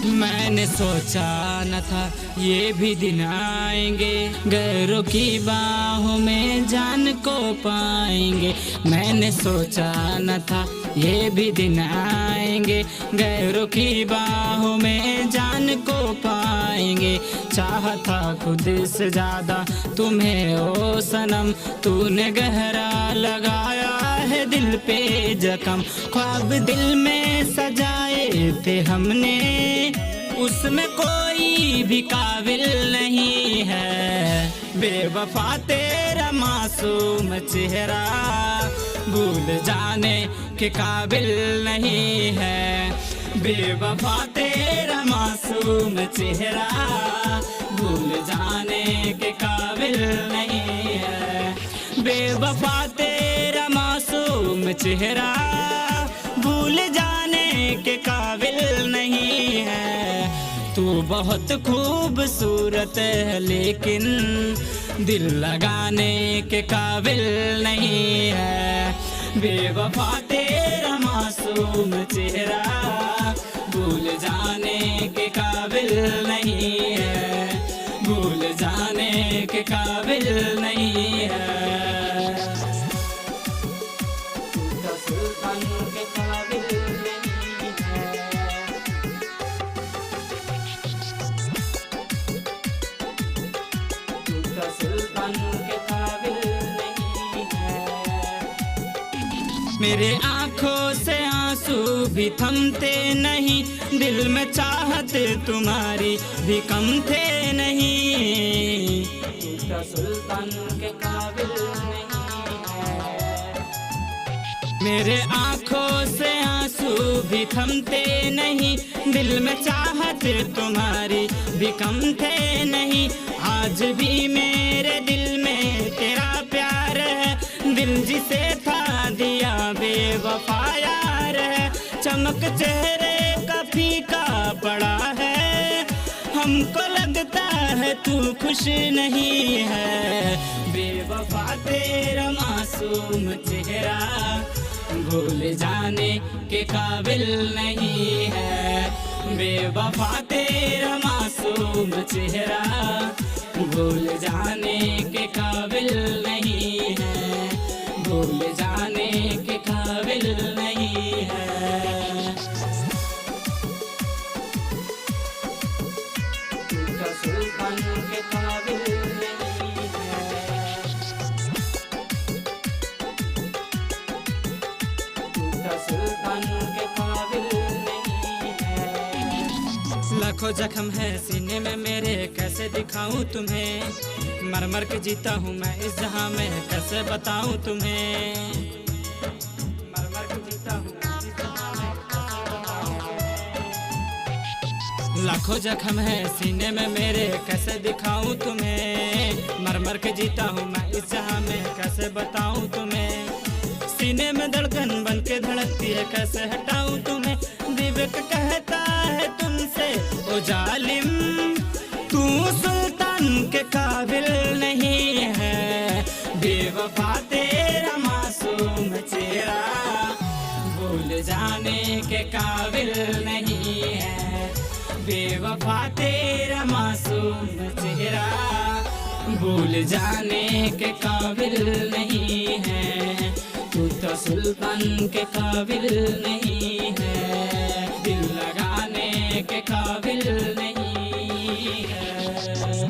मैंने सोचा न था ये भी दिन आएंगे, गैरों की बाहों में जान को पाएंगे। मैंने सोचा न था ये भी दिन आएंगे, गैरों की बाहों में जान को पाएंगे। चाहता खुद से ज्यादा तुम्हें ओ सनम, तूने गहरा लगाया है दिल पे जख्म। ख्वाब दिल में सजाए थे हमने, उसमें कोई भी काबिल नहीं है। बेवफा तेरा मासूम चेहरा भूल जाने के काबिल नहीं है। बेवफा तेरा मासूम चेहरा भूल जाने के काबिल नहीं है। बेवफा तेरा मासूम चेहरा भूल जाने के काबिल नहीं है। तू बहुत खूबसूरत है लेकिन दिल लगाने के काबिल नहीं है। बेवफा तेरा मासूम चेहरा भूल जाने के काबिल नहीं है। भूल जाने के काबिल नहीं है। तू सुल्तान के काबिल नहीं है। तू सुल्तान के काबिल नहीं है। मेरे आँखों से आंसू भी थमते नहीं, दिल में चाहत तुम्हारी भी कम थे नहीं। तू सुल्तान के काबिल नहीं है। मेरे आँखों से आंसू भी थमते नहीं, दिल में चाहत तुम्हारी भी कम थे नहीं। आज भी मेरे दिल में तेरा प्यार है, दिल जिसे था दिया बेवफा यार है। चमक चेहरे का फीका पड़ा है, हमको लगता है तू खुश नहीं है। बेवफा तेरा मासूम चेहरा भूल जाने के काबिल नहीं है। बेवफा तेरा मासूम चेहरा भूल जाने के काबिल नहीं है। भूल जाने के काबिल नहीं है। तू सुल्तान के काबिल नहीं है। तू सुल्तान के काबिल नहीं है। लाखों जख्म है सीने में मेरे, कैसे दिखाऊं तुम्हें। मर मर के जीता हूँ मैं इस जहां में, कैसे बताऊं तुम्हें। मर मर के जीता हूँ इस जहां में, कैसे बताऊं। लाखों जख्म है सीने में मेरे, कैसे दिखाऊं तुम्हें। मर मर के जीता हूँ मैं इस जहां में, कैसे बताऊं तुम्हें। सीने में धड़कन बन के धड़कती है, कैसे हटाऊं तुम्हें। दिव्य कहता है तुमसे ओ जालिम, तू सुल्तान के काबिल नहीं है। बेवफा तेरा मासूम चेहरा भूल जाने के काबिल नहीं है। बेवफा तेरा मासूम चेहरा भूल जाने के काबिल नहीं है। तू तो सुल्तान के काबिल नहीं है। दिल लगाने के काबिल नहीं है।